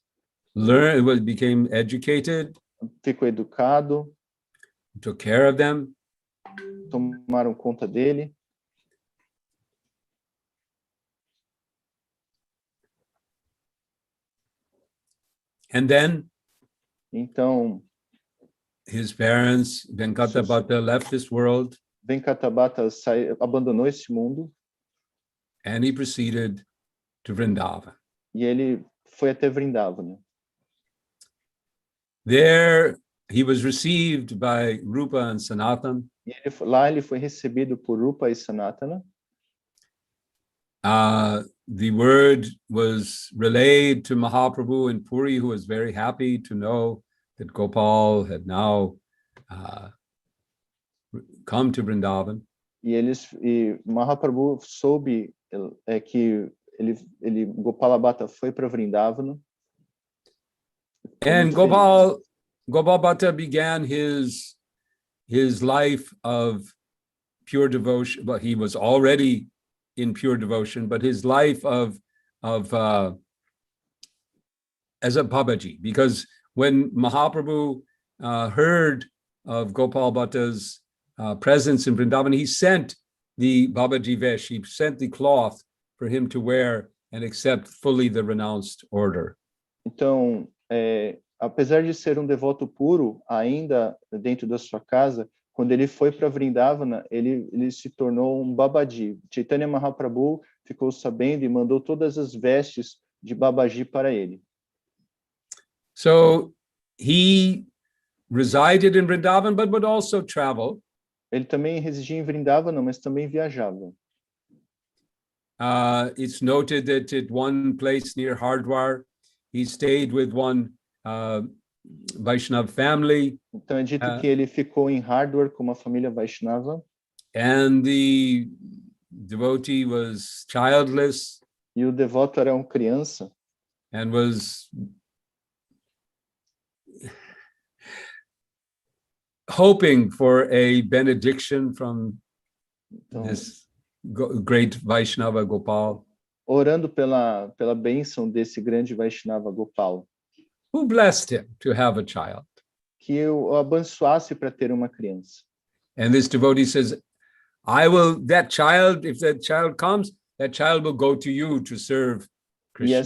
Learned, became educated. Ficou educado. Took care of them. Tomaram conta dele. And then, então, his parents, Venkata Bhatta, left this world. Venkata Bhatta abandonou esse mundo. And he proceeded to Vrindavan. E ele foi até Vrindavana. There, he was received by Rupa and Sanatan. E lá ele foi recebido por Rupa e Sanatana. The word was relayed to Mahaprabhu in Puri, who was very happy to know that Gopal had now come to Vrindavan. E Mahaprabhu soube que Gopala Bhatta foi para Vrindavana. And Gopal Bhatta began his life of pure devotion. Well, he was already in pure devotion, but his life of as a Babaji, because when Mahaprabhu heard of Gopal Bhatta's presence in Vrindavan, he sent the Babaji Vesh, he sent the cloth for him to wear and accept fully the renounced order. Então, apesar de ser devoto puro, ainda dentro da sua casa, quando ele foi para Vrindavana, ele se tornou Babaji. Chaitanya Mahaprabhu ficou sabendo e mandou todas as vestes de Babaji para ele. So he resided in Vrindavan, but would also travel. Ele também residia em Vrindavana, mas também viajava. It's noted that at one place near Hardwar, he stayed with one Vaishnava family, Então é dito que ele ficou em Hardware com uma família Vaishnava, and the devotee was childless e o devoto era uma criança, and was hoping for a benediction from então, this great Vaishnava Gopal, orando pela bênção desse grande Vaishnava Gopal, who blessed him to have a child. que o abençoasse para ter uma criança. And this devotee says, I will, that child, if that child comes, that child will go to you to serve Krishna.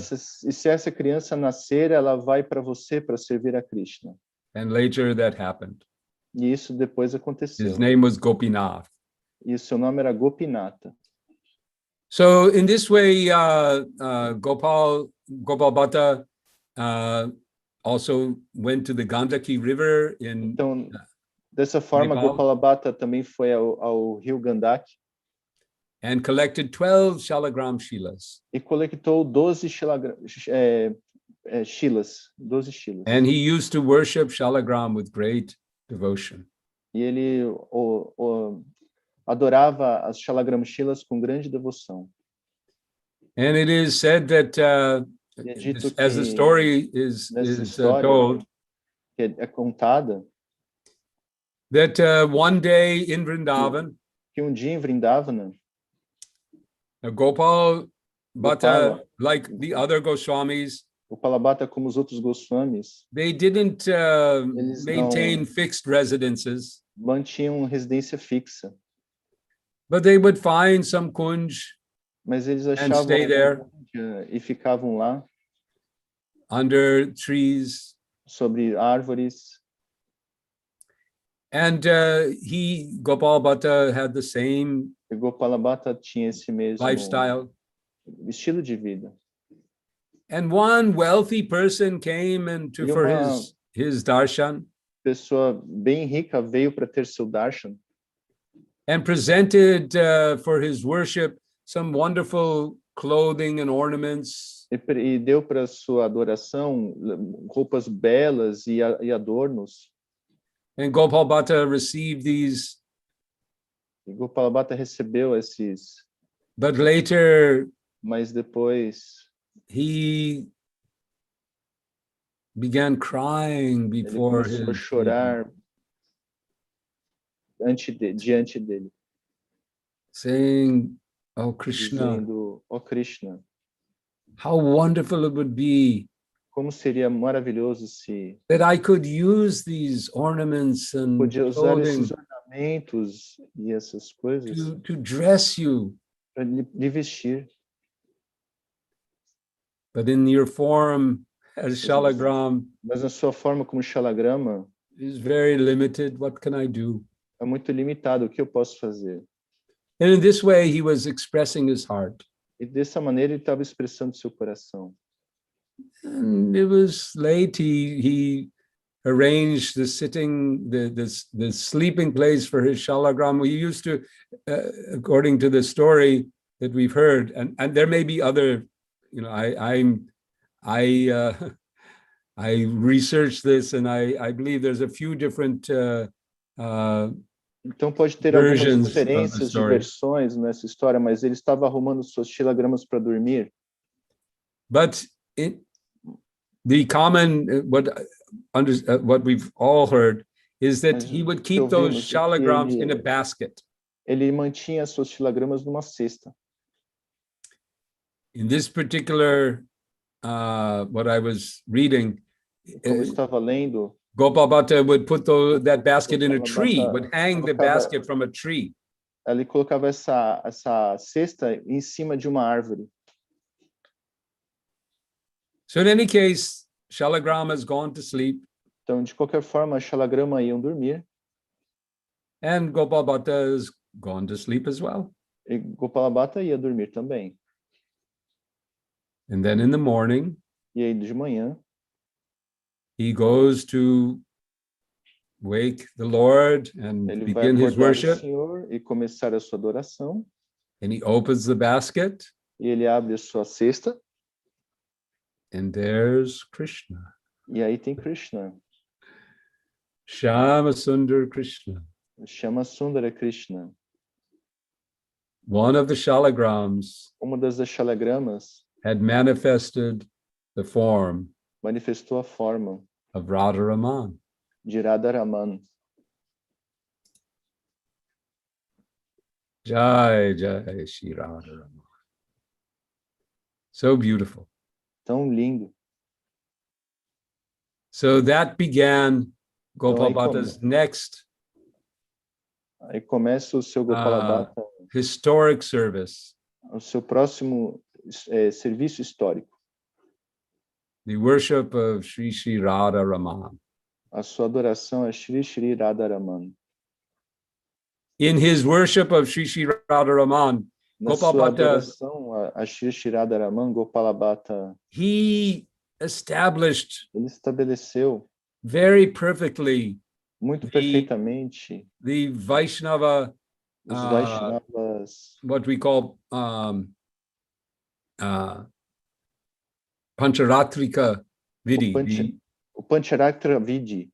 E se essa criança nascer, ela vai para você para servir a Krishna. And later that happened. E isso depois aconteceu. His name was Gopinath. E o seu nome era Gopinata. So in this way, Gopal Bhatta also went to the Gandaki River in Então, dessa forma, Nepal. Gopala Bhatta também foi ao rio Gandaki and collected 12 Shalagram Shilas. e coletou 12 shilas, 12 shilas. And he used to worship Shalagram with great devotion. E ele adorava as Shalagram shilas com grande devoção. And it is said that, E é dito as the que story is told, que é contada, that one day in Vrindavan, que dia em Vrindavana, Gopal Bhatta, Gopala, like the other Goswamis, Gopala Bhatta, como os outros Goswamis, they didn't maintain fixed residences, mantinham residência fixa, but they would find some kunj mas eles and achavam stay there e ficavam lá under trees. sobre árvores. And Gopal Bhatta had the same E Gopala Bhatta tinha esse mesmo lifestyle. estilo de vida. And one wealthy person came E for uma his darshan pessoa bem rica veio para ter seu darshan and presented for his worship some wonderful clothing and ornaments. e deu para sua adoração roupas belas e adornos. And Gopal Bhatta received these. E Gopala Bhatta recebeu esses, But later mas depois he began crying ele before começou a chorar diante dele, saying, "Oh Krishna, dizendo: "Ó Krishna, how wonderful it would be como seria maravilhoso se that I could use these ornaments and podia usar clothing esses ornamentos e essas coisas to dress you, para lhe vestir. but in your form as Shalagram Mas a sua forma como Shalagrama is very limited. What can I do?" é muito limitado. O que eu posso fazer? And in this way, he was expressing his heart. E dessa maneira ele estava expressando seu coração. And it was late. He arranged the sleeping place for his Shalagram. He used to, according to the story that we've heard, and there may be other, I researched this, and I believe there's a few different Então pode ter algumas versions of the diferenças de story. versões nessa história, mas ele estava arrumando suas shilagramas para dormir. But the common, what we've all heard is that he would keep those shalagrams in a basket. Ele mantinha as suas shilagramas numa cesta. In this particular, what I was reading, Como eu estava lendo, Gopal Bhatta would put that basket in a tree, would hang the basket from a tree. Ele colocava essa cesta em cima de uma árvore. So in any case, Shalagram has gone to sleep, Então, de qualquer forma, a Shalagrama iam dormir and Gopal Bhatta has gone to sleep as well. e Gopala Bhatta ia dormir também. And then in the morning, E aí, de manhã, he goes to wake the Lord and ele vai begin his acordar o worship, Senhor e começar a sua adoração. and he opens the basket, E ele abre a sua cesta and there's Krishna. e aí tem Krishna. Shama Sundar Krishna. Chama Sundara Krishna. One of the shalagrams Uma das shalagramas had manifested the form manifestou a forma of Radharaman. de Radharaman. Jai Jai Shri Radharaman. So beautiful. Tão lindo. So that began Então, Gopal Bhatta's next Aí começa o seu Gopala Bhatta, historic service, o seu próximo serviço histórico, the worship of Sri Sri Radharaman. a sua adoração a Shri Shri Radharaman. In his worship of Sri Sri Radharaman, Na Gopal sua Bhatta, adoração a Shri Shri Radharaman, Gopala Bhatta, he established ele estabeleceu very perfectly muito perfeitamente the Vaishnava, os Vaishnavas, what we call Pancharatrika Vidhi, o Pancharatna Vidhi,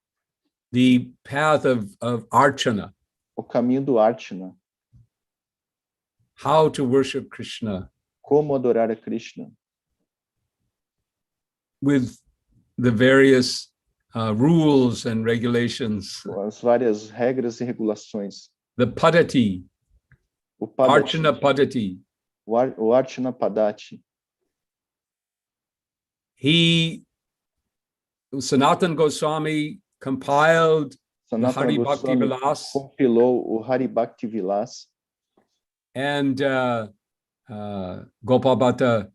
the path of Archana, o caminho do Archana, how to worship Krishna como adorar a Krishna, with the various rules and regulations, as várias regras e regulações. the Padati, O Padati, Archana Padati. o Archana Padati. Sanatana Goswami compiled the Sanatana Hari Bhakti Goswami Vilas, compilou o Hari Bhakti Vilas, and Gopal Bhatta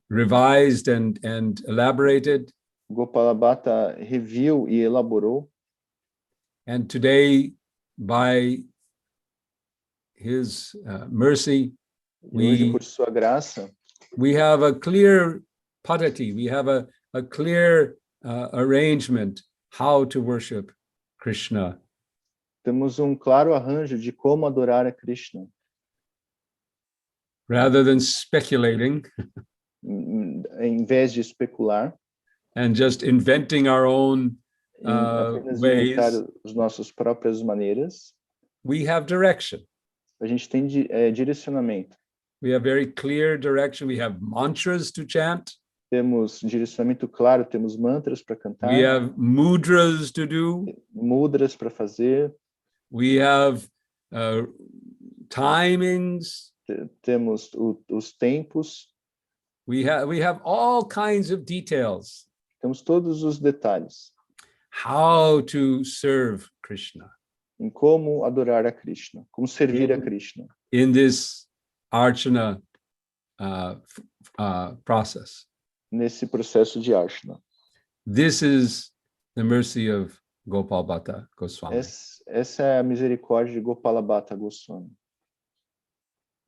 revised and elaborated. Gopala Bhatta reviu e elaborou, And today, by his mercy, e hoje, por sua graça, we have a clear padati, we have a clear arrangement how to worship Krishna. temos claro arranjo de como adorar a Krishna. Rather than speculating Em vez de especular, and just inventing our own apenas ways, inventar as nossas próprias maneiras, we have direction. a gente tem direcionamento. We have very clear direction. We have mantras to chant. Temos direcionamento claro, temos mantras para cantar, We have mudras to do. mudras para fazer, We have timings. temos os tempos, We have all kinds of details. temos todos os detalhes How to serve Krishna em como adorar a Krishna, como servir a Krishna, in this Archana process. nesse processo de Archana. This is the mercy of Gopal Bhatta Goswami. Essa é a misericórdia de Gopala Bhatta Goswami.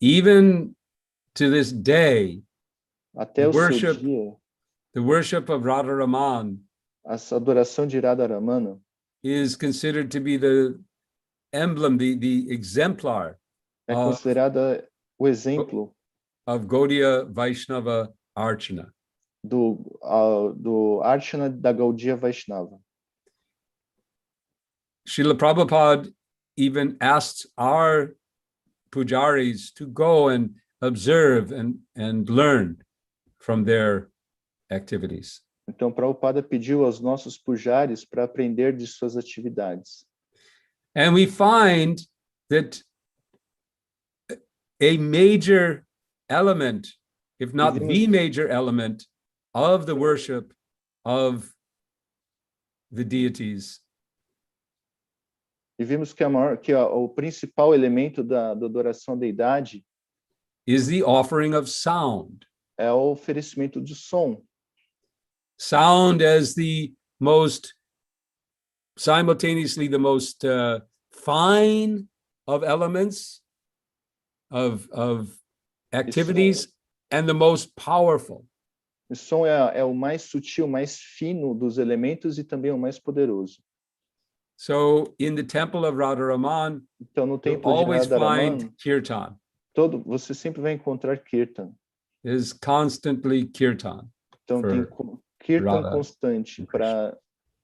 Even to this day, Até o seu worship- dia, the worship of Radharaman a adoração de Radharamana is considered to be the emblem, the exemplar é Ah. considerada o exemplo of Gaudiya Vaishnava Archana. do Archana da Gaudiya Vaishnava. Srila Prabhupada even asked our pujaris to go and observe and learn from their activities. Então, Prabhupada pediu aos nossos pujaris para aprender de suas atividades. And we find that a major element, if not the major element, of the worship of the deities E vimos que o principal elemento da adoração à deidade is the offering of sound. é o oferecimento de som. Sound as the most, simultaneously the most fine of elements of activities and the most powerful. O som é o mais sutil, mais fino dos elementos e também o mais poderoso. So in the temple of Radharaman, Então, no you templo de always Radharaman, find kirtan. você sempre vai encontrar kirtan. There's constantly kirtan. Então, For tem kirtan Radha constante and Krishna.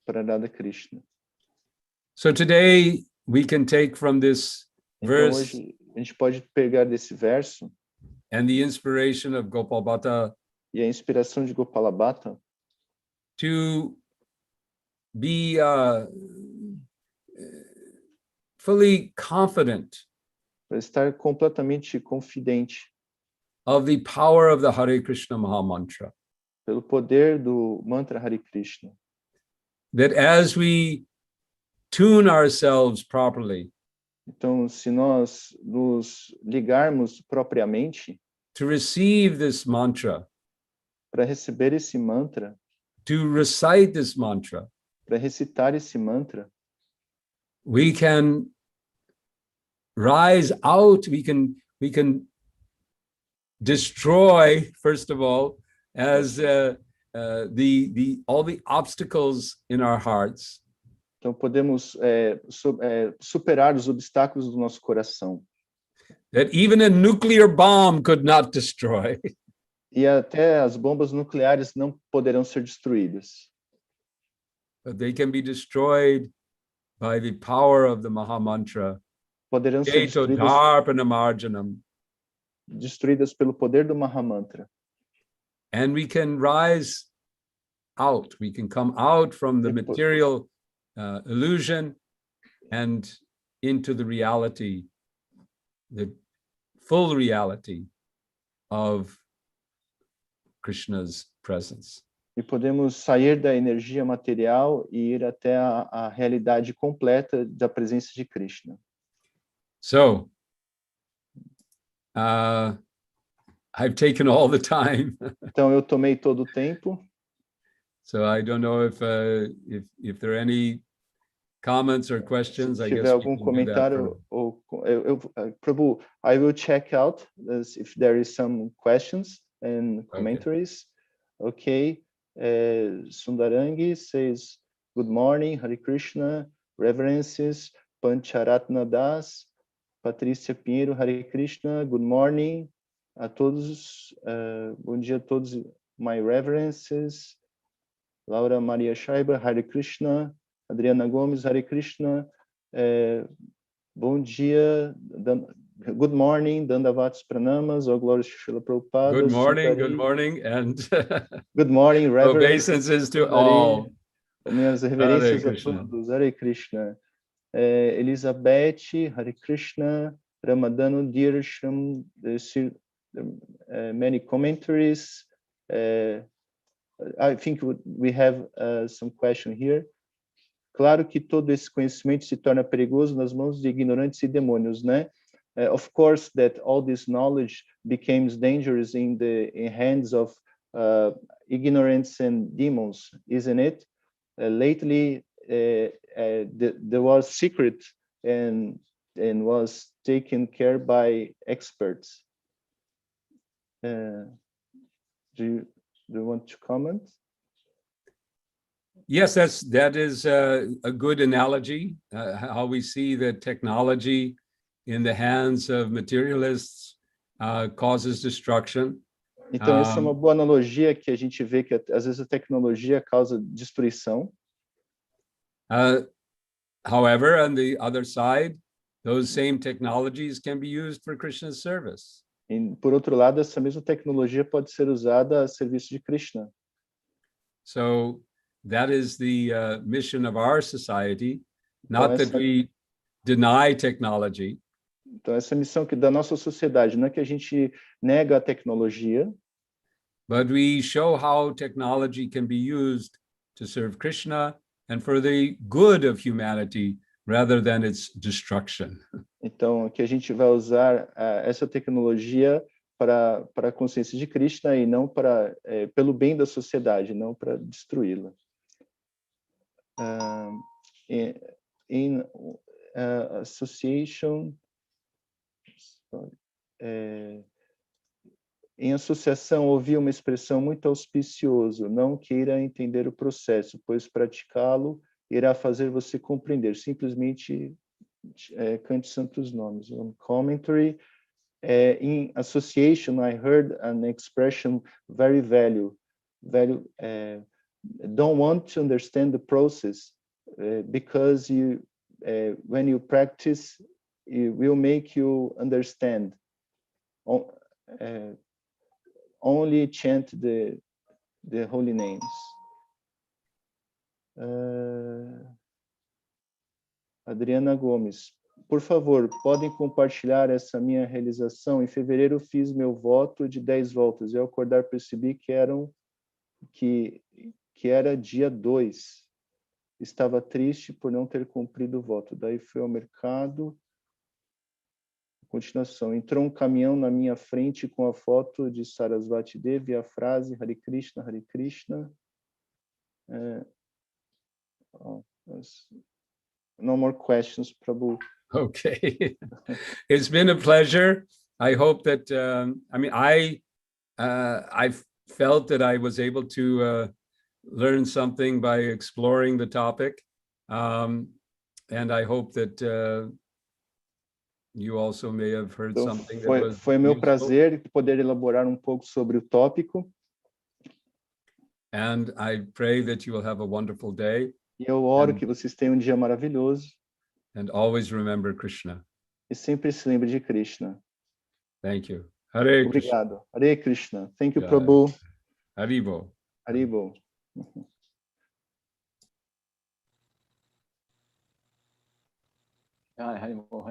para Radha Krishna. So today we can take from this Então verse hoje a gente pode pegar desse verso and the inspiration of Gopal Bhatta e a inspiração de Gopala Bhatta to be fully confident para estar completamente confidente of the power of the Hare Krishna Maha Mantra. pelo poder do mantra Hare Krishna. That as we tune ourselves properly Então, se nós nos ligarmos propriamente to receive this mantra, para receber esse mantra, to recite this mantra, para recitar esse mantra, we can rise out, we can destroy, first of all, as all the obstacles in our hearts. então podemos superar os obstáculos do nosso coração. That even a nuclear bomb could not destroy. E até as bombas nucleares não poderão ser destruídas. But they can be destroyed by the power of the Maha Mantra. Poderão ser destruídas pelo poder do Mahamantra. And we can rise out. We can come out from the material illusion and into the reality, the full reality of Krishna's presence. E podemos sair da energia material e ir até a realidade completa da presença de Krishna. So, I've taken all the time. Então eu tomei todo o tempo. So I don't know if there are any comments or questions. Se tiver algum comentário ou Prabhu, I will check out if there is some questions and commentaries. Okay. Sundarangi says, good morning, Hare Krishna, reverences, Pancharatna Das, Patrícia Pinheiro, Hare Krishna, good morning a todos, bom dia a todos, my reverences, Laura Maria Schreiber, Hare Krishna, Adriana Gomes, Hare Krishna, bom dia, good morning, Dandavats Pranamas, all glories to Srila Prabhupada. Good morning, and good morning, reverences. Obeisances to all. Minhas reverências a todos, Hare Krishna. Elizabeth, Hare Krishna, Ramadano, dear Shram, many commentaries. I think we have some question here. Claro que todo esse conhecimento se torna perigoso nas mãos de ignorantes e demônios, né? Of course, that all this knowledge becomes dangerous in the hands of ignorance and demons, isn't it? Lately, there was secret and was taken care by experts. Do you want to comment? Yes, that is a good analogy. How we see that technology in the hands of materialists causes destruction. Então, essa é uma boa analogia que a gente vê que às vezes a tecnologia causa destruição. However, on the other side, those same technologies can be used for Krishna's service. E, por outro lado, essa mesma tecnologia pode ser usada a serviço de Krishna. So that is the mission of our society, not that we deny technology. Então, essa é a missão da nossa sociedade, não é que a gente nega a tecnologia, but we show how technology can be used to serve Krishna and for the good of humanity rather than its destruction. Então, que a gente vai usar essa tecnologia para a consciência de Krishna e não pelo bem da sociedade, não para destruí-la. In association, em associação, ouvi uma expressão muito auspicioso, não queira entender o processo, pois praticá-lo irá fazer você compreender. Simplesmente cante santos nomes. On commentary, in association, I heard an expression very value. Don't want to understand the process because you when you practice, it will make you understand. Only chant the holy names. Adriana Gomes, por favor, podem compartilhar essa minha realização? Em fevereiro fiz meu voto de 10 voltas e ao acordar percebi que era dia 2. Estava triste por não ter cumprido o voto. Daí fui ao mercado. Continuação. Entrou um caminhão na minha frente com a foto de Sarasvati Devi e a frase Hare Krishna, Hare Krishna. No more questions, Prabhu. Okay. It's been a pleasure. I hope that, I felt that I was able to learn something by exploring the topic. And I hope that you also may have heard something that was foi meu useful. prazer poder elaborar um pouco sobre o tópico. And I pray that you will have a wonderful day. E eu oro que vocês tenham um dia maravilhoso. And always remember Krishna. E sempre se lembre de Krishna. Thank you. Hare Krishna. Obrigado. Hare Krishna. Thank you, Yeah. Prabhu. Haribo. Haribo. Haribo.